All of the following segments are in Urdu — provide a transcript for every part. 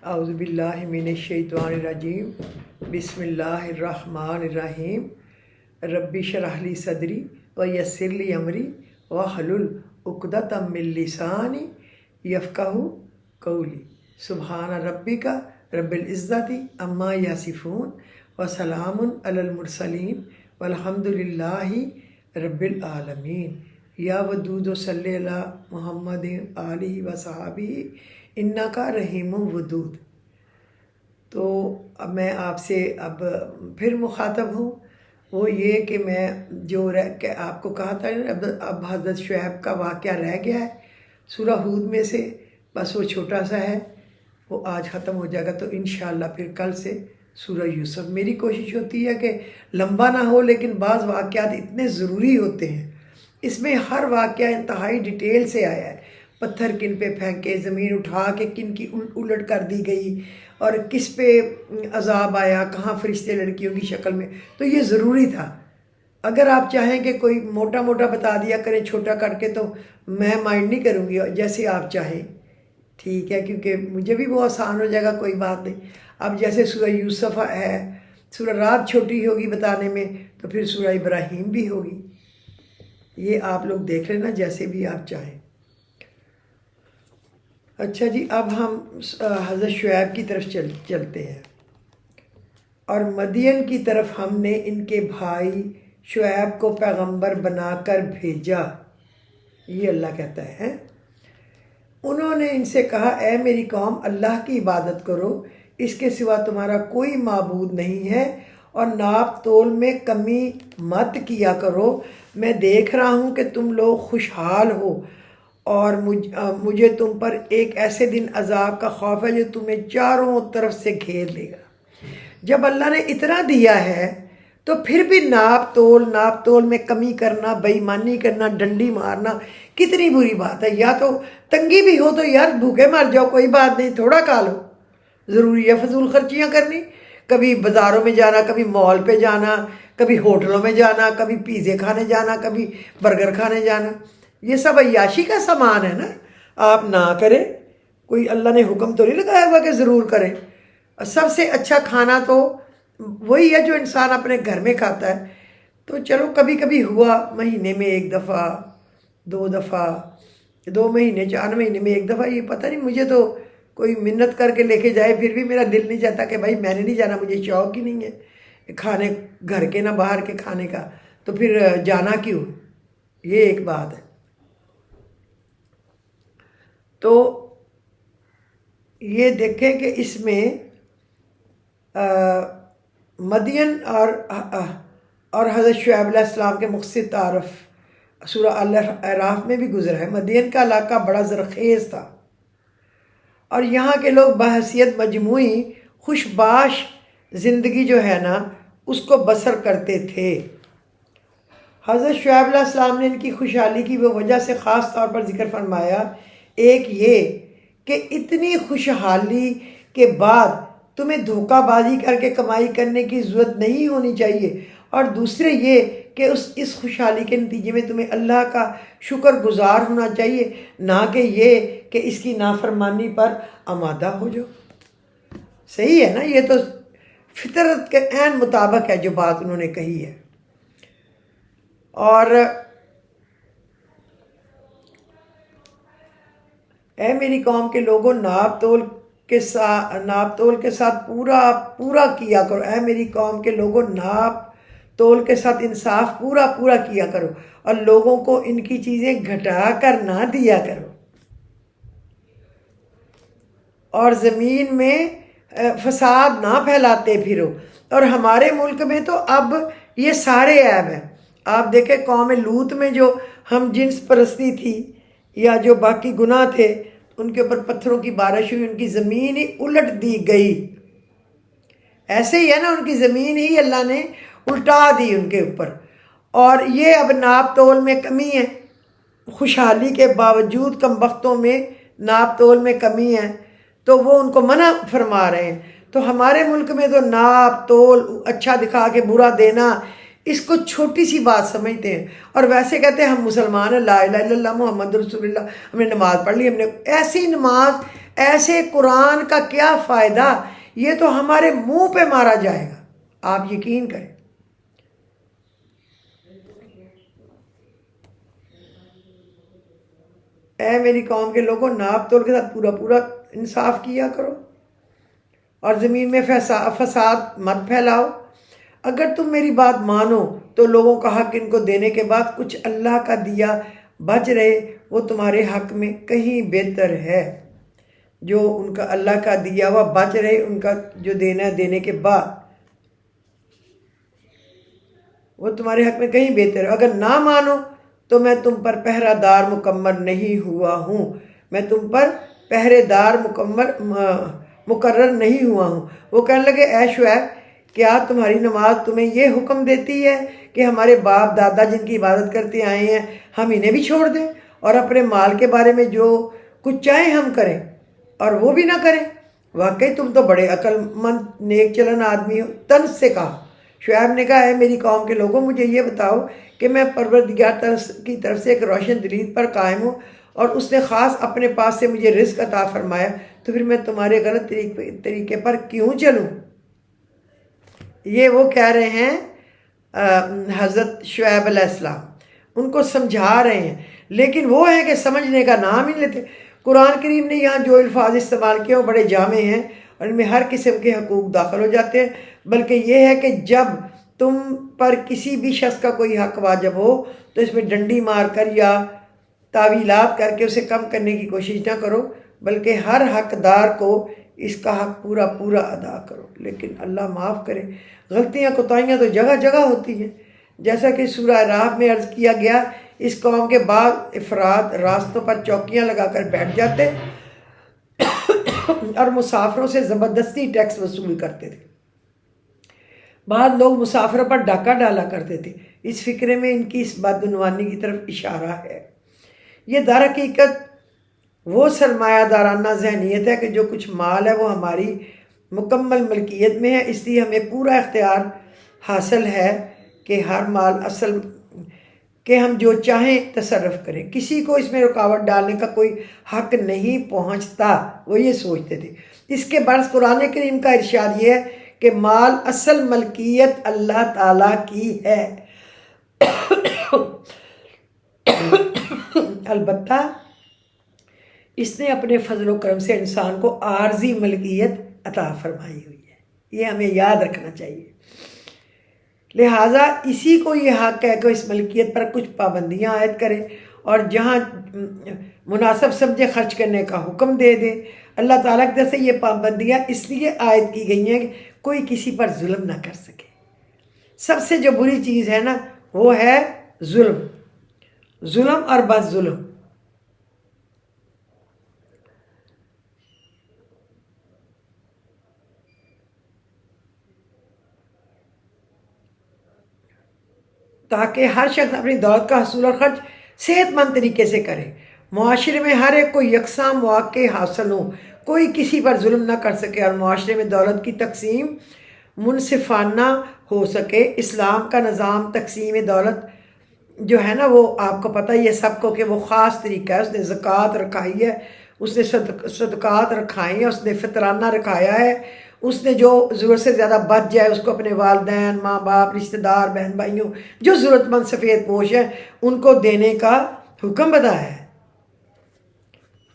اعوذ باللہ من الشیطان الرجیم بسم اللہ الرحمن الرحیم رب اشرح لی صدری ویسر لی امری واحلل عقدۃ من لسانی یفقہوا قولی سبحان ربک رب العزت عما یصفون وسلام علی المرسلین والحمد للہ رب العالمین یا ودود صلی علی محمد آلہ وصحابہ انکا رحیم ودود۔ تو اب میں آپ سے اب پھر مخاطب ہوں، وہ یہ کہ میں جو کہ آپ کو کہا تھا اب حضرت شعیب کا واقعہ رہ گیا ہے سورہ ہود میں سے، بس وہ چھوٹا سا ہے، وہ آج ختم ہو جائے گا۔ تو انشاءاللہ پھر کل سے سورہ یوسف۔ میری کوشش ہوتی ہے کہ لمبا نہ ہو، لیکن بعض واقعات اتنے ضروری ہوتے ہیں، اس میں ہر واقعہ انتہائی ڈیٹیل سے آیا ہے، پتھر کن پہ پھینکے، زمین اٹھا کے کن کی الٹ کر دی گئی، اور کس پہ عذاب آیا، کہاں فرشتے لڑکیوں کی شکل میں۔ تو یہ ضروری تھا۔ اگر آپ چاہیں کہ کوئی موٹا موٹا بتا دیا کریں چھوٹا کر کے، تو میں مائنڈ نہیں کروں گی، جیسے آپ چاہیں، ٹھیک ہے، کیونکہ مجھے بھی وہ آسان ہو جائے گا، کوئی بات نہیں۔ اب جیسے سورہ یوسف ہے، سورہ رات چھوٹی ہوگی بتانے میں، تو پھر سورہ ابراہیم بھی ہوگی، یہ آپ لوگ دیکھ لینا جیسے بھی آپ چاہیں۔ اچھا جی، اب ہم حضرت شعیب کی طرف چلتے ہیں۔ اور مدین کی طرف ہم نے ان کے بھائی شعیب کو پیغمبر بنا کر بھیجا، یہ اللہ کہتا ہے۔ انہوں نے ان سے کہا، اے میری قوم، اللہ کی عبادت کرو، اس کے سوا تمہارا کوئی معبود نہیں ہے، اور ناپ تول میں کمی مت کیا کرو۔ میں دیکھ رہا ہوں کہ تم لوگ خوشحال ہو، اور مجھے تم پر ایک ایسے دن عذاب کا خوف ہے جو تمہیں چاروں طرف سے گھیر لے گا۔ جب اللہ نے اتنا دیا ہے تو پھر بھی ناپ تول میں کمی کرنا، بے ایمانی کرنا، ڈنڈی مارنا کتنی بری بات ہے۔ یا تو تنگی بھی ہو تو یار بھوکے مر جاؤ، کوئی بات نہیں، تھوڑا کھا لو، ضروری ہے فضول خرچیاں کرنی؟ کبھی بازاروں میں جانا، کبھی مال پہ جانا، کبھی ہوٹلوں میں جانا، کبھی پیزے کھانے جانا، کبھی برگر کھانے جانا، یہ سب عیاشی کا سامان ہے نا، آپ نہ کریں۔ کوئی اللہ نے حکم تو نہیں لگایا ہوا کہ ضرور کریں۔ سب سے اچھا کھانا تو وہی ہے جو انسان اپنے گھر میں کھاتا ہے۔ تو چلو کبھی کبھی ہوا، مہینے میں ایک دفعہ، 2 دفعہ، 2 مہینے 4 مہینے میں ایک دفعہ، یہ پتہ نہیں، مجھے تو کوئی منت کر کے لے کے جائے پھر بھی میرا دل نہیں چاہتا کہ بھائی میں نے نہیں جانا، مجھے شوق ہی نہیں ہے کھانے گھر کے نہ باہر کے کھانے کا، تو پھر جانا کیوں؟ یہ ایک بات ہے۔ تو یہ دیکھیں کہ اس میں مدین اور حضرت شعیب علیہ السلام کے مختصر تعارف سورہ الاعراف میں بھی گزرا ہے۔ مدین کا علاقہ بڑا زرخیز تھا، اور یہاں کے لوگ بحیثیت مجموعی خوش باش زندگی جو ہے نا اس کو بسر کرتے تھے۔ حضرت شعیب علیہ السلام نے ان کی خوشحالی کی وہ وجہ سے خاص طور پر ذکر فرمایا، ایک یہ کہ اتنی خوشحالی کے بعد تمہیں دھوکہ بازی کر کے کمائی کرنے کی ضرورت نہیں ہونی چاہیے، اور دوسرے یہ کہ اس خوشحالی کے نتیجے میں تمہیں اللہ کا شکر گزار ہونا چاہیے، نہ کہ یہ کہ اس کی نافرمانی پر آمادہ ہو جاؤ۔ صحیح ہے نا؟ یہ تو فطرت کے عین مطابق ہے جو بات انہوں نے کہی ہے۔ اور اے میری قوم کے لوگوں، ناپ تول کے ساتھ پورا کیا کرو۔ اے میری قوم کے لوگوں، ناپ تول کے ساتھ انصاف پورا کیا کرو، اور لوگوں کو ان کی چیزیں گھٹا کر نہ دیا کرو، اور زمین میں فساد نہ پھیلاتے پھرو۔ اور ہمارے ملک میں تو اب یہ سارے عیب ہیں۔ آپ دیکھیں قوم لوط میں جو ہم جنس پرستی تھی یا جو باقی گناہ تھے، ان کے اوپر پتھروں کی بارش ہوئی، ان کی زمین ہی الٹ دی گئی۔ ایسے ہی ہے نا، ان کی زمین ہی اللہ نے الٹا دی ان کے اوپر۔ اور یہ اب ناپ تول میں کمی ہے، خوشحالی کے باوجود کم بختوں میں ناپ تول میں کمی ہے، تو وہ ان کو منع فرما رہے ہیں۔ تو ہمارے ملک میں تو ناپ تول، اچھا دکھا کے برا دینا، اس کو چھوٹی سی بات سمجھتے ہیں، اور ویسے کہتے ہیں ہم مسلمان ہیں، لا الہ الا اللہ محمد رسول اللہ، ہم نے نماز پڑھ لی، ہم نے ایسی نماز، ایسے قرآن کا کیا فائدہ، یہ تو ہمارے منہ پہ مارا جائے گا، آپ یقین کریں۔ اے میری قوم کے لوگوں، ناپ تول کے ساتھ پورا پورا انصاف کیا کرو اور زمین میں فساد مت پھیلاؤ۔ اگر تم میری بات مانو تو لوگوں کا حق ان کو دینے کے بعد کچھ اللہ کا دیا بچ رہے، وہ تمہارے حق میں کہیں بہتر ہے۔ جو ان کا اللہ کا دیا ہوا بچ رہے، ان کا جو دینا ہے دینے کے بعد، وہ تمہارے حق میں کہیں بہتر ہے۔ اگر نہ مانو تو میں تم پر پہرہ دار مکمل نہیں ہوا ہوں، میں تم پر پہرے دار مقرر نہیں ہوا ہوں۔ وہ کہنے لگے اے شعیب، کیا تمہاری نماز تمہیں یہ حکم دیتی ہے کہ ہمارے باپ دادا جن کی عبادت کرتے آئے ہیں ہم انہیں بھی چھوڑ دیں اور اپنے مال کے بارے میں جو کچھ چاہیں ہم کریں اور وہ بھی نہ کریں؟ واقعی تم تو بڑے عقل مند نیک چلن آدمی ہو۔ طنز سے کہا، شعیب نے کہا اے میری قوم کے لوگوں، مجھے یہ بتاؤ کہ میں پروردگار کی طرف سے ایک روشن دلیل پر قائم ہوں اور اس نے خاص اپنے پاس سے مجھے رزق عطا فرمایا، تو پھر میں تمہارے غلط طریقے پر کیوں چلوں؟ یہ وہ کہہ رہے ہیں حضرت شعیب علیہ السلام، ان کو سمجھا رہے ہیں، لیکن وہ ہیں کہ سمجھنے کا نام ہی نہیں لیتے۔ قرآن کریم نے یہاں جو الفاظ استعمال کیے وہ بڑے جامع ہیں اور ان میں ہر قسم کے حقوق داخل ہو جاتے ہیں، بلکہ یہ ہے کہ جب تم پر کسی بھی شخص کا کوئی حق واجب ہو تو اس میں ڈنڈی مار کر یا تعویلات کر کے اسے کم کرنے کی کوشش نہ کرو، بلکہ ہر حقدار کو اس کا حق پورا پورا ادا کرو۔ لیکن اللہ معاف کرے، غلطیاں کوتاہیاں تو جگہ جگہ ہوتی ہیں، جیسا کہ سورہ راہ میں عرض کیا گیا، اس قوم کے بعض افراد راستوں پر چوکیاں لگا کر بیٹھ جاتے اور مسافروں سے زبردستی ٹیکس وصول کرتے تھے۔ بعض لوگ مسافروں پر ڈاکہ ڈالا کرتے تھے۔ اس فکرے میں ان کی اس بدعنوانی کی طرف اشارہ ہے۔ یہ در حقیقت وہ سرمایہ دارانہ ذہنیت ہے کہ جو کچھ مال ہے وہ ہماری مکمل ملکیت میں ہے، اس لیے ہمیں پورا اختیار حاصل ہے کہ ہر مال اصل کہ ہم جو چاہیں تصرف کریں، کسی کو اس میں رکاوٹ ڈالنے کا کوئی حق نہیں پہنچتا، وہ یہ سوچتے تھے۔ اس کے برعکس قرآن کریم کا ارشاد یہ ہے کہ مال اصل ملکیت اللہ تعالیٰ کی ہے، البتہ اس نے اپنے فضل و کرم سے انسان کو عارضی ملکیت عطا فرمائی ہوئی ہے، یہ ہمیں یاد رکھنا چاہیے۔ لہٰذا اسی کو یہ حق ہے کہ اس ملکیت پر کچھ پابندیاں عائد کرے اور جہاں مناسب سمجھے خرچ کرنے کا حکم دے دے۔ اللہ تعالیٰ کی طرف سے یہ پابندیاں اس لیے عائد کی گئی ہیں کہ کوئی کسی پر ظلم نہ کر سکے۔ سب سے جو بری چیز ہے نا وہ ہے ظلم اور بس ظلم۔ تاکہ ہر شخص اپنی دولت کا حصول اور خرچ صحت مند طریقے سے کرے، معاشرے میں ہر ایک کو یکساں مواقع حاصل ہوں، کوئی کسی پر ظلم نہ کر سکے اور معاشرے میں دولت کی تقسیم منصفانہ ہو سکے۔ اسلام کا نظام تقسیم دولت جو ہے نا وہ آپ کو پتہ ہی ہے سب کو کہ وہ خاص طریقہ ہے۔ اس نے زکوٰۃ رکھائی ہے، اس نے صدقات رکھائی ہیں، اس نے فطرانہ رکھایا ہے، اس نے جو ضرورت سے زیادہ بچ جائے اس کو اپنے والدین، ماں باپ، رشتہ دار، بہن بھائیوں جو ضرورت مند سفید پوش ہیں ان کو دینے کا حکم بتایا ہے۔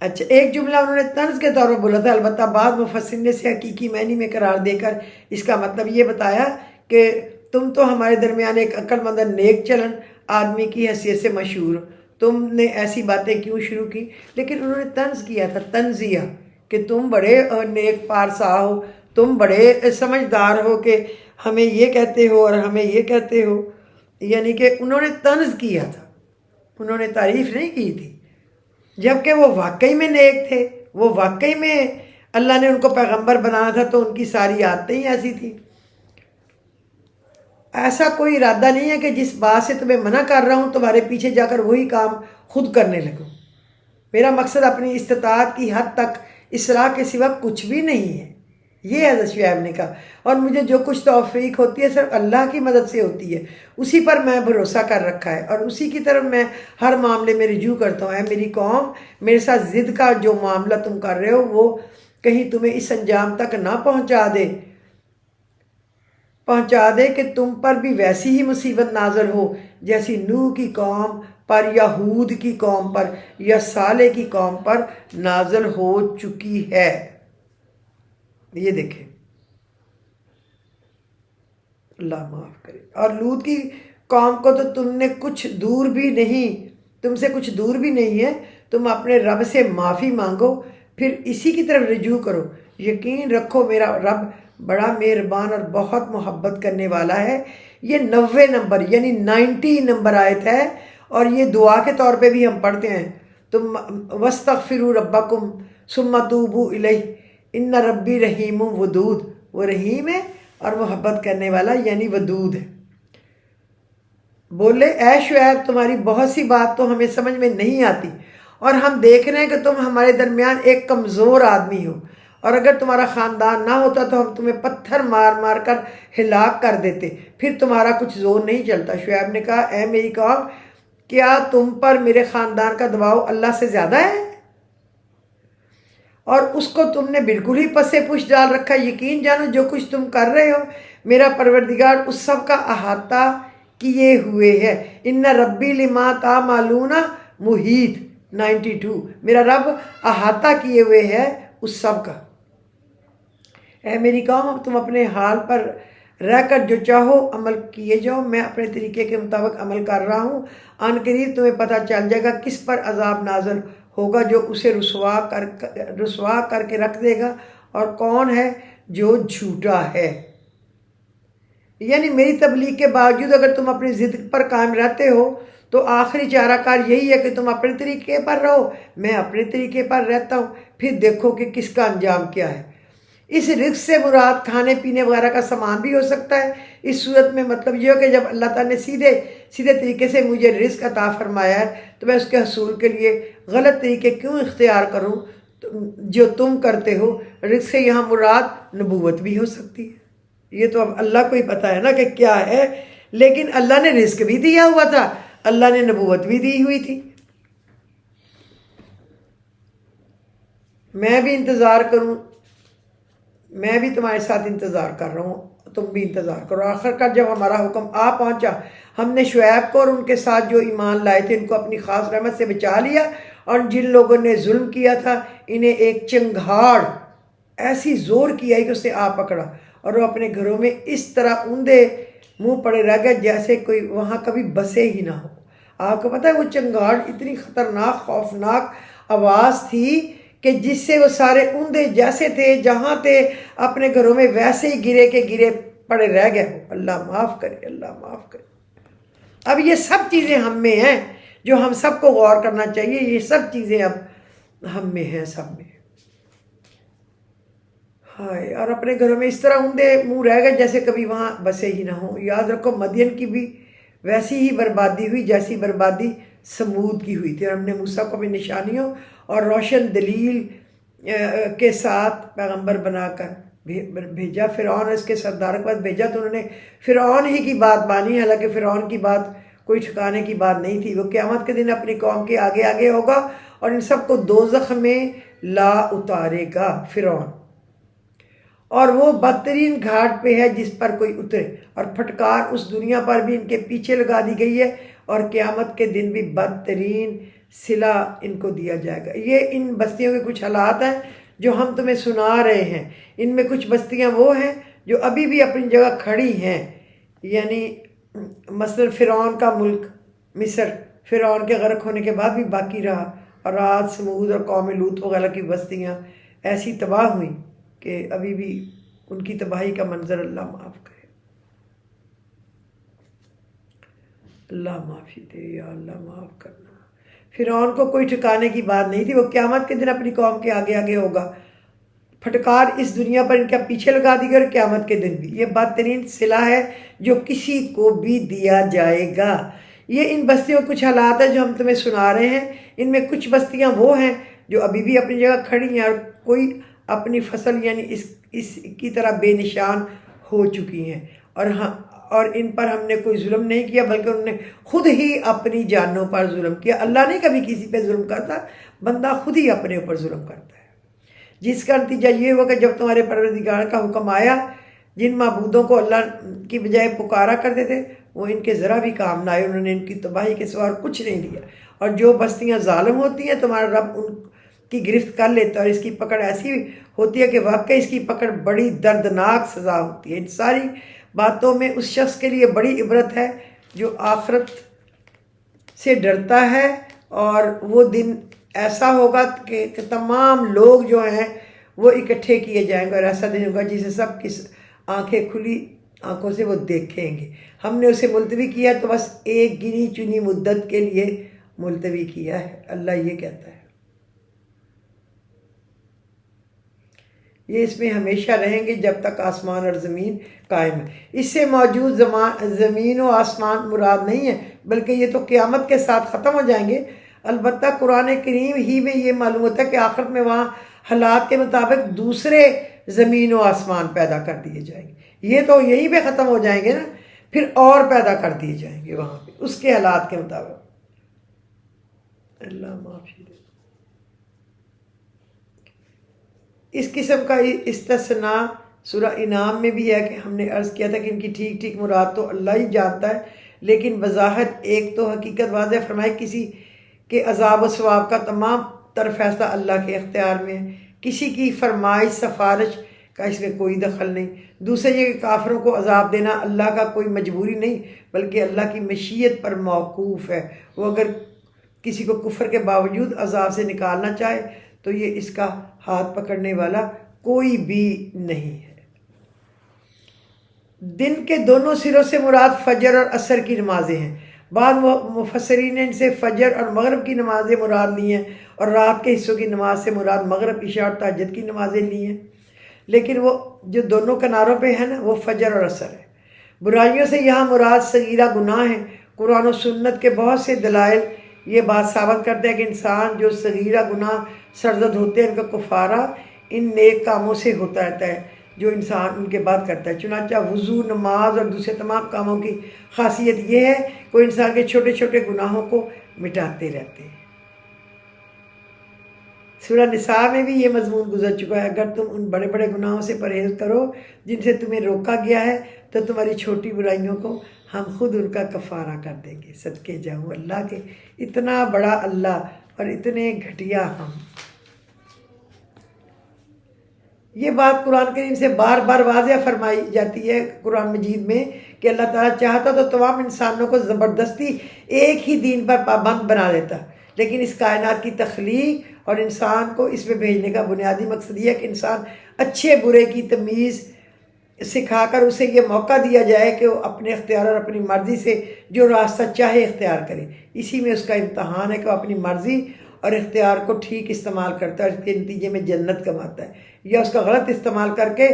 اچھا، ایک جملہ انہوں نے طنز کے طور پر بولا تھا، البتہ بعض مفسرین نے اسے حقیقی معنی میں قرار دے کر اس کا مطلب یہ بتایا کہ تم تو ہمارے درمیان ایک عقل مند نیک چلن آدمی کی حیثیت سے مشہور، تم نے ایسی باتیں کیوں شروع کی؟ لیکن انہوں نے طنز کیا تھا، تنزیہ، کہ تم بڑے نیک پارسا ہو، تم بڑے سمجھدار ہو کہ ہمیں یہ کہتے ہو اور ہمیں یہ کہتے ہو، یعنی کہ انہوں نے طنز کیا تھا، انہوں نے تعریف نہیں کی تھی، جبکہ وہ واقعی میں نیک تھے، وہ واقعی میں اللہ نے ان کو پیغمبر بنانا تھا تو ان کی ساری عادتیں ہی ایسی تھیں۔ ایسا کوئی ارادہ نہیں ہے کہ جس بات سے تمہیں منع کر رہا ہوں تمہارے پیچھے جا کر وہی کام خود کرنے لگوں۔ میرا مقصد اپنی استطاعت کی حد تک اصلاح کے سوا کچھ بھی نہیں ہے، یہ حضرت شعیب نے کہا، اور مجھے جو کچھ توفیق ہوتی ہے صرف اللہ کی مدد سے ہوتی ہے، اسی پر میں بھروسہ کر رکھا ہے اور اسی کی طرف میں ہر معاملے میں رجوع کرتا ہوں۔ اے میری قوم، میرے ساتھ ضد کا جو معاملہ تم کر رہے ہو وہ کہیں تمہیں اس انجام تک نہ پہنچا دے کہ تم پر بھی ویسی ہی مصیبت نازل ہو جیسی نوح کی قوم پر یا ہود کی قوم پر یا صالح کی قوم پر نازل ہو چکی ہے۔ یہ دیکھیں، اللہ معاف کرے۔ اور لوط کی قوم کو تو تم سے کچھ دور بھی نہیں ہے، تم اپنے رب سے معافی مانگو، پھر اسی کی طرف رجوع کرو۔ یقین رکھو میرا رب بڑا مہربان اور بہت محبت کرنے والا ہے۔ یہ 90 نمبر یعنی 90 نمبر آیت ہے، اور یہ دعا کے طور پہ بھی ہم پڑھتے ہیں، تم وَاسْتَغْفِرُوا رَبَّكُمْ ثُمَّ تُوبُوا إِلَيْهِ إِنَّ رَبِّي رَحِيمٌ وَدُودٌ۔ وہ رحیم ہے اور محبت کرنے والا یعنی ودود ہے۔ بولے اے شعیب، تمہاری بہت سی بات تو ہمیں سمجھ میں نہیں آتی، اور ہم دیکھ رہے ہیں کہ تم ہمارے درمیان ایک کمزور آدمی ہو، اور اگر تمہارا خاندان نہ ہوتا تو ہم تمہیں پتھر مار مار کر ہلاک کر دیتے، پھر تمہارا کچھ زور نہیں چلتا۔ شعیب نے کہا، اے میری قوم، کیا تم پر میرے خاندان کا دباؤ اللہ سے زیادہ ہے، اور اس کو تم نے بالکل ہی پسے پش ڈال رکھا؟ یقین جانو جو کچھ تم کر رہے ہو میرا پروردگار اس سب کا احاطہ کیے ہوئے ہے۔ ان ربی لما تعملون محیط 92، میرا رب احاطہ کیے ہوئے ہے اس سب کا۔ اے میری قوم، اب تم اپنے حال پر رہ کر جو چاہو عمل کیے جاؤ، میں اپنے طریقے کے مطابق عمل کر رہا ہوں۔ آن قریب تمہیں پتہ چل جائے گا کس پر عذاب نازل ہوگا جو اسے رسوا کر کے رکھ دے گا، اور کون ہے جو جھوٹا ہے۔ یعنی میری تبلیغ کے باوجود اگر تم اپنی ضد پر قائم رہتے ہو تو آخری چارہ کار یہی ہے کہ تم اپنے طریقے پر رہو، میں اپنے طریقے پر رہتا ہوں، پھر دیکھو کہ کس کا انجام کیا ہے۔ اس رزق سے مراد کھانے پینے وغیرہ کا سامان بھی ہو سکتا ہے۔ اس صورت میں مطلب یہ ہو کہ جب اللہ تعالیٰ نے سیدھے طریقے سے مجھے رزق عطا فرمایا ہے تو میں اس کے حصول کے لیے غلط طریقے کیوں اختیار کروں جو تم کرتے ہو۔ رزق سے یہاں مراد نبوت بھی ہو سکتی ہے، یہ تو اب اللہ کو ہی پتہ ہے نا کہ کیا ہے، لیکن اللہ نے رزق بھی دیا ہوا تھا، اللہ نے نبوت بھی دی ہوئی تھی۔ میں بھی انتظار کروں، میں بھی تمہارے ساتھ انتظار کر رہا ہوں، تم بھی انتظار کرو۔ آخر کار جب ہمارا حکم آ پہنچا، ہم نے شعیب کو اور ان کے ساتھ جو ایمان لائے تھے ان کو اپنی خاص رحمت سے بچا لیا، اور جن لوگوں نے ظلم کیا تھا انہیں ایک چنگھاڑ ایسی زور کی آئی کہ اسے آ پکڑا، اور وہ اپنے گھروں میں اس طرح اوندے منہ پڑے رہ گئے جیسے کوئی وہاں کبھی بسے ہی نہ ہو۔ آپ کو پتہ ہے وہ چنگھاڑ اتنی خطرناک خوفناک آواز تھی کہ جس سے وہ سارے اوندے جیسے تھے جہاں تھے اپنے گھروں میں ویسے ہی گرے کے گرے پڑے رہ گئے ہو۔ اللہ معاف کرے، اللہ معاف کرے۔ اب یہ سب چیزیں ہم میں ہیں جو ہم سب کو غور کرنا چاہیے، یہ سب چیزیں اب ہم میں ہیں، سب میں۔ ہائے، اور اپنے گھروں میں اس طرح اوندے منہ رہ گئے جیسے کبھی وہاں بسے ہی نہ ہوں۔ یاد رکھو مدین کی بھی ویسی ہی بربادی ہوئی جیسی بربادی سمود کی ہوئی تھی، اور ہم نے موسیٰ کو بھی نشانیوں اور روشن دلیل کے ساتھ پیغمبر بنا کر بھیجا۔ فرعون اس کے سردار کے پاس بھیجا تو انہوں نے فرعون ہی کی بات مانی، حالانکہ فرعون کی بات کوئی ٹھکانے کی بات نہیں تھی۔ وہ قیامت کے دن اپنی قوم کے آگے آگے ہوگا اور ان سب کو دوزخ میں لا اتارے گا فرعون، اور وہ بدترین گھاٹ پہ ہے جس پر کوئی اترے، اور پھٹکار اس دنیا پر بھی ان کے پیچھے لگا دی گئی ہے، اور قیامت کے دن بھی بدترین صلہ ان کو دیا جائے گا۔ یہ ان بستیوں کے کچھ حالات ہیں جو ہم تمہیں سنا رہے ہیں۔ ان میں کچھ بستیاں وہ ہیں جو ابھی بھی اپنی جگہ کھڑی ہیں، یعنی مثلا فرعون کا ملک مصر فرعون کے غرق ہونے کے بعد بھی باقی رہا، اور عاد سمود اور قوم لوط وغیرہ کی بستیاں ایسی تباہ ہوئیں کہ ابھی بھی ان کی تباہی کا منظر اللہ معاف کرے، اللہ معافی دے، یا اللہ معاف کرنا۔ فرعون کو کوئی ٹھکانے کی بات نہیں تھی، وہ قیامت کے دن اپنی قوم کے آگے آگے ہوگا۔ پھٹکار اس دنیا پر ان کے پیچھے لگا دی گئی، اور قیامت کے دن بھی یہ بدترین صلہ ہے جو کسی کو بھی دیا جائے گا۔ یہ ان بستیوں کچھ حالات ہیں جو ہم تمہیں سنا رہے ہیں۔ ان میں کچھ بستیاں وہ ہیں جو ابھی بھی اپنی جگہ کھڑی ہیں، اور کوئی اپنی فصل یعنی اس کی طرح بے نشان ہو چکی ہیں، اور ان پر ہم نے کوئی ظلم نہیں کیا بلکہ انہوں نے خود ہی اپنی جانوں پر ظلم کیا۔ اللہ نہیں کبھی کسی پہ ظلم کرتا، بندہ خود ہی اپنے اوپر ظلم کرتا ہے، جس کا نتیجہ یہ ہوا کہ جب تمہارے پروردگار کا حکم آیا، جن معبودوں کو اللہ کی بجائے پکارا کرتے تھے وہ ان کے ذرا بھی کام نہ آئے، انہوں نے ان کی تباہی کے سوا کچھ نہیں دیا۔ اور جو بستیاں ظالم ہوتی ہیں تمہارا رب ان کی گرفت کر لیتا ہے، اور اس کی پکڑ ایسی ہوتی ہے کہ واقعی اس کی پکڑ بڑی دردناک سزا ہوتی ہے۔ ان ساری باتوں میں اس شخص کے لیے بڑی عبرت ہے جو آخرت سے ڈرتا ہے، اور وہ دن ایسا ہوگا کہ تمام لوگ جو ہیں وہ اکٹھے کیے جائیں گے، اور ایسا دن ہوگا جسے سب کی آنکھیں کھلی آنکھوں سے وہ دیکھیں گے۔ ہم نے اسے ملتوی کیا تو بس ایک گنی چنی مدت کے لیے ملتوی کیا ہے، اللہ یہ کہتا ہے۔ یہ اس میں ہمیشہ رہیں گے جب تک آسمان اور زمین قائم ہے۔ اس سے موجود زمین و آسمان مراد نہیں ہے، بلکہ یہ تو قیامت کے ساتھ ختم ہو جائیں گے۔ البتہ قرآن کریم ہی میں یہ معلوم ہوتا ہے کہ آخرت میں وہاں حالات کے مطابق دوسرے زمین و آسمان پیدا کر دیے جائیں گے۔ یہ تو یہیں پہ ختم ہو جائیں گے نا، پھر اور پیدا کر دیے جائیں گے وہاں پہ اس کے حالات کے مطابق۔ اللہ معافی دے۔ اس قسم کا استثناء سورہ انعام میں بھی ہے کہ ہم نے عرض کیا تھا کہ ان کی ٹھیک ٹھیک مراد تو اللہ ہی جانتا ہے، لیکن بظاہر ایک تو حقیقت واضح فرمائی، کسی کے عذاب و ثواب کا تمام تر فیصلہ اللہ کے اختیار میں ہے، کسی کی فرمائش سفارش کا اس میں کوئی دخل نہیں۔ دوسرے یہ کہ کافروں کو عذاب دینا اللہ کا کوئی مجبوری نہیں بلکہ اللہ کی مشیت پر موقوف ہے، وہ اگر کسی کو کفر کے باوجود عذاب سے نکالنا چاہے تو یہ اس کا ہاتھ پکڑنے والا کوئی بھی نہیں ہے۔ دن کے دونوں سروں سے مراد فجر اور عصر کی نمازیں ہیں۔ بعض مفسرین نے ان سے فجر اور مغرب کی نمازیں مراد لی ہیں، اور رات کے حصوں کی نماز سے مراد مغرب، عشاء اور تہجد کی نمازیں لی ہیں، لیکن وہ جو دونوں کناروں پہ ہے نا وہ فجر اور عصر ہے۔ برائیوں سے یہاں مراد صغیرہ گناہ ہیں۔ قرآن و سنت کے بہت سے دلائل یہ بات ثابت کرتے ہیں کہ انسان جو صغیرہ گناہ سرزد ہوتے ہیں ان کا کفارہ ان نیک کاموں سے ہوتا رہتا ہے جو انسان ان کے بعد کرتا ہے۔ چنانچہ وضو، نماز اور دوسرے تمام کاموں کی خاصیت یہ ہے کہ وہ انسان کے چھوٹے چھوٹے گناہوں کو مٹاتے رہتے ہیں۔ سورہ نساء میں بھی یہ مضمون گزر چکا ہے، اگر تم ان بڑے بڑے گناہوں سے پرہیز کرو جن سے تمہیں روکا گیا ہے تو تمہاری چھوٹی برائیوں کو ہم خود ان کا کفارہ کر دیں گے۔ صدقے جاؤں اللہ کے، اتنا بڑا اللہ اور اتنے گھٹیا ہم۔ یہ بات قرآن کریم سے بار بار واضح فرمائی جاتی ہے قرآن مجید میں کہ اللہ تعالیٰ چاہتا تو تمام انسانوں کو زبردستی ایک ہی دین پر پابند بنا دیتا، لیکن اس کائنات کی تخلیق اور انسان کو اس میں بھیجنے کا بنیادی مقصد یہ ہے کہ انسان اچھے برے کی تمیز سکھا کر اسے یہ موقع دیا جائے کہ وہ اپنے اختیار اور اپنی مرضی سے جو راستہ چاہے اختیار کرے۔ اسی میں اس کا امتحان ہے کہ وہ اپنی مرضی اور اختیار کو ٹھیک استعمال کرتا ہے اور اس کے نتیجے میں جنت کماتا ہے، یا اس کا غلط استعمال کر کے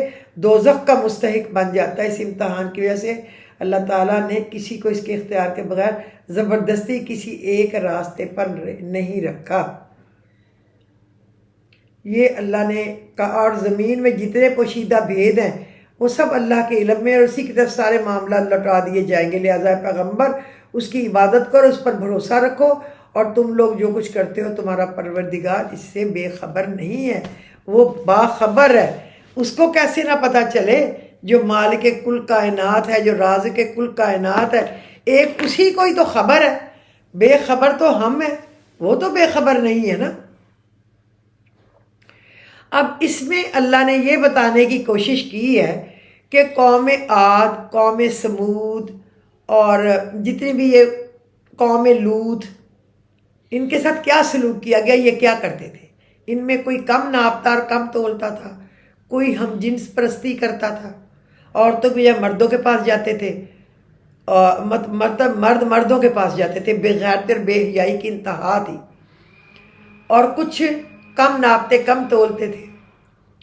دوزخ کا مستحق بن جاتا ہے۔ اس امتحان کی وجہ سے اللہ تعالیٰ نے کسی کو اس کے اختیار کے بغیر زبردستی کسی ایک راستے پر نہیں رکھا۔ یہ اللہ نے کہا، اور زمین میں جتنے پوشیدہ بھید ہیں وہ سب اللہ کے علم میں، اور اسی کی طرف سارے معاملات لوٹا دیے جائیں گے، لہٰذا پیغمبر اس کی عبادت کرو، اس پر بھروسہ رکھو، اور تم لوگ جو کچھ کرتے ہو تمہارا پروردگار اس سے بے خبر نہیں ہے، وہ باخبر ہے۔ اس کو کیسے نہ پتہ چلے جو مالک کل کائنات ہے، جو رازق کل کائنات ہے، ایک اسی کو ہی تو خبر ہے، بے خبر تو ہم ہیں، وہ تو بے خبر نہیں ہے نا۔ اب اس میں اللہ نے یہ بتانے کی کوشش کی ہے کہ قوم عاد، قوم سمود اور جتنی بھی یہ قوم لوط، ان کے ساتھ کیا سلوک کیا گیا، یہ کیا کرتے تھے۔ ان میں کوئی کم ناپتا اور کم تولتا تھا، کوئی ہم جنس پرستی کرتا تھا، عورتوں کے یا مردوں کے پاس جاتے تھے، مرد مردوں کے پاس جاتے تھے، بے غیرتی اور بے حیائی کی انتہا تھی، اور کچھ کم ناپتے کم تولتے تھے،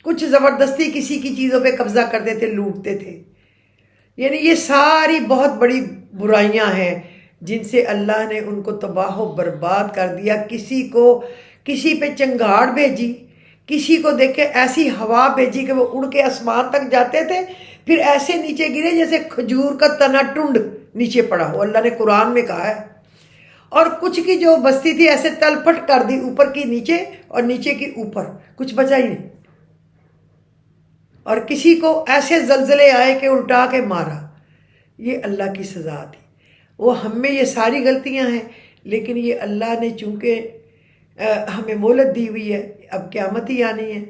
کچھ زبردستی کسی کی چیزوں پہ قبضہ کرتے تھے، لوٹتے تھے۔ یعنی یہ ساری بہت بڑی برائیاں ہیں جن سے اللہ نے ان کو تباہ و برباد کر دیا۔ کسی پہ چنگاڑ بھیجی، کسی کو دیکھ کے ایسی ہوا بھیجی کہ وہ اڑ کے آسمان تک جاتے تھے، پھر ایسے نیچے گرے جیسے کھجور کا تنا ٹنڈ نیچے پڑا ہو، اللہ نے قرآن میں کہا ہے۔ اور کچھ کی جو بستی تھی ایسے تل پٹ کر دی، اوپر کی نیچے اور نیچے کی اوپر، کچھ بچا ہی نہیں۔ اور کسی کو ایسے زلزلے آئے کہ الٹا کے مارا۔ یہ اللہ کی سزا تھی۔ وہ ہم میں یہ ساری غلطیاں ہیں، لیکن یہ اللہ نے چونکہ ہمیں مہلت دی ہوئی ہے، اب قیامت ہی آنی ہے،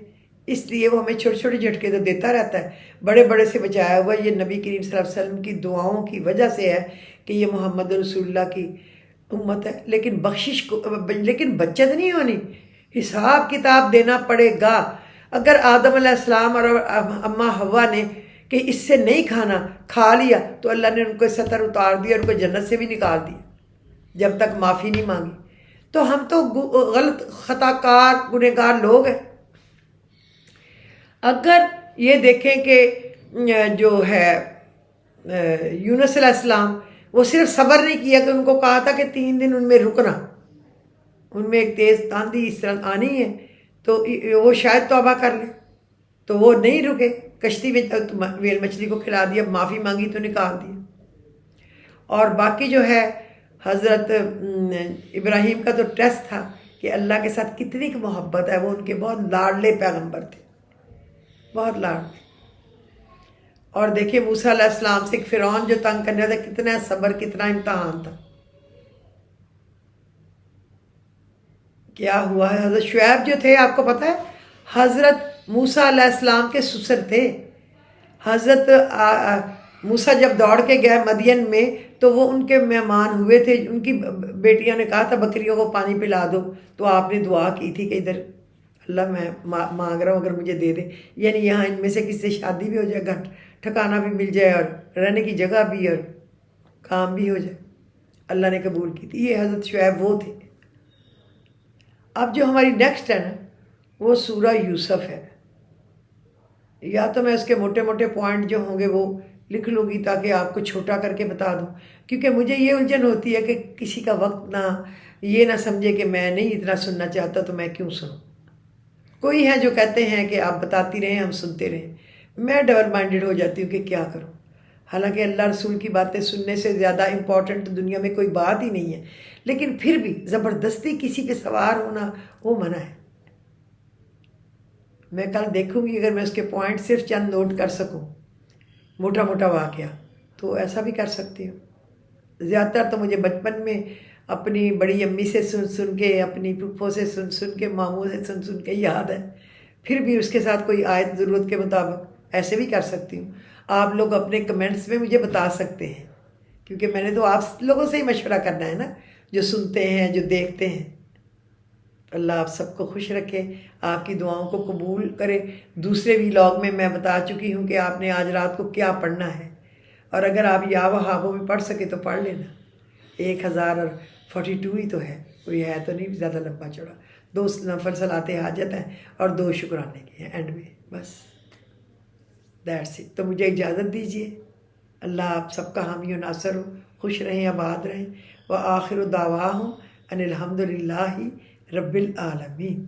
اس لیے وہ ہمیں چھوٹے چھوٹے جھٹکے تو دیتا رہتا ہے۔ بڑے بڑے سے بچایا ہوا یہ نبی کریم صلی اللہ علیہ وسلم کی دعاؤں کی وجہ سے ہے کہ یہ محمد رسول اللہ کی امت ہے۔ لیکن بخشش کو، لیکن بچت نہیں ہونی، حساب کتاب دینا پڑے گا۔ اگر آدم علیہ السلام اور اماں حوا نے کہ اس سے نہیں کھانا، کھا لیا تو اللہ نے ان کو ستر اتار دیا، ان کو جنت سے بھی نکال دیا جب تک معافی نہیں مانگی۔ تو ہم تو غلط خطا کار گنہگار لوگ ہیں۔ اگر یہ دیکھیں کہ جو ہے یونس علیہ السلام، وہ صرف صبر نہیں کیا کہ ان کو کہا تھا کہ 3 دن ان میں رکنا، ان میں ایک تیز آندھی اس طرح آنی ہے تو وہ شاید توبہ کر لیں، تو وہ نہیں رکے، کشتی میں ویل مچھلی کو کھلا دیا، معافی مانگی تو نکال دیا۔ اور باقی جو ہے حضرت ابراہیم کا تو ٹیسٹ تھا کہ اللہ کے ساتھ کتنی محبت ہے، وہ ان کے بہت لاڈلے پیغمبر تھے، بہت لاڈلے۔ اور دیکھیں موسیٰ علیہ السلام سے فرعون جو تنگ کرنے تھا، کتنا صبر، کتنا امتحان تھا۔ کیا ہوا ہے، حضرت شعیب جو تھے آپ کو پتہ ہے حضرت موسیٰ علیہ السلام کے سسر تھے۔ حضرت موسیٰ جب دوڑ کے گئے مدین میں تو وہ ان کے مہمان ہوئے تھے، ان کی بیٹیاں نے کہا تھا بکریوں کو پانی پلا دو، تو آپ نے دعا کی تھی کہ ادھر اللہ میں مانگ رہا ہوں اگر مجھے دے دے، یعنی یہاں ان میں سے کسی سے شادی بھی ہو جائے، گھر ٹھکانہ بھی مل جائے اور رہنے کی جگہ بھی اور کام بھی ہو جائے۔ اللہ نے قبول کی تھی۔ یہ حضرت شعیب وہ تھے۔ اب جو ہماری نیکسٹ ہے نا، وہ سورہ یوسف ہے۔ یا تو میں اس کے موٹے موٹے پوائنٹ جو ہوں گے وہ لکھ لوں گی تاکہ آپ کو چھوٹا کر کے بتا دوں، کیونکہ مجھے یہ الجھن ہوتی ہے کہ کسی کا وقت نہ یہ نہ سمجھے کہ میں نہیں اتنا سننا چاہتا تو میں کیوں سنوں۔ کوئی ہے جو کہتے ہیں کہ آپ بتاتی رہیں ہم سنتے رہیں، میں ڈبل مائنڈڈ ہو جاتی ہوں کہ کیا کروں۔ حالانکہ اللہ رسول کی باتیں سننے سے زیادہ امپورٹنٹ دنیا میں کوئی بات ہی نہیں ہے، لیکن پھر بھی زبردستی کسی پہ سوار ہونا وہ منع ہے۔ میں کل دیکھوں گی اگر میں اس کے پوائنٹ صرف چند نوٹ کر سکوں، موٹا موٹا واقعہ، تو ایسا بھی کر سکتی ہوں۔ زیادہ تر تو مجھے بچپن میں اپنی بڑی امی سے سن کے، اپنی پھپھو سے سن کے، ماموں سے سن کے یاد ہے، پھر بھی اس کے ساتھ کوئی آیت ضرورت کے مطابق ایسے بھی کر سکتی ہوں۔ آپ لوگ اپنے کمنٹس میں مجھے بتا سکتے ہیں، کیونکہ میں نے تو آپ لوگوں سے ہی مشورہ کرنا ہے نا، جو سنتے ہیں، جو دیکھتے ہیں۔ اللہ آپ سب کو خوش رکھے، آپ کی دعاؤں کو قبول کرے۔ دوسرے ویلاگ میں میں بتا چکی ہوں کہ آپ نے آج رات کو کیا پڑھنا ہے، اور اگر آپ یا وہابوں میں پڑھ سکے تو پڑھ لینا۔ 1042 ہی تو ہے، کوئی ہے تو نہیں زیادہ لمبا چوڑا۔ 2 نفل صلاۃ حاجت ہیں اور 2 شکرانے کے ہیں اینڈ میں، بس دیٹس اٹ۔ تو مجھے اجازت دیجیے۔ اللہ آپ سب کا حامی و ناصر ہو، خوش رہیں، آباد رہیں۔ وآخر دعواہم ان الحمد للہ رب العالمین۔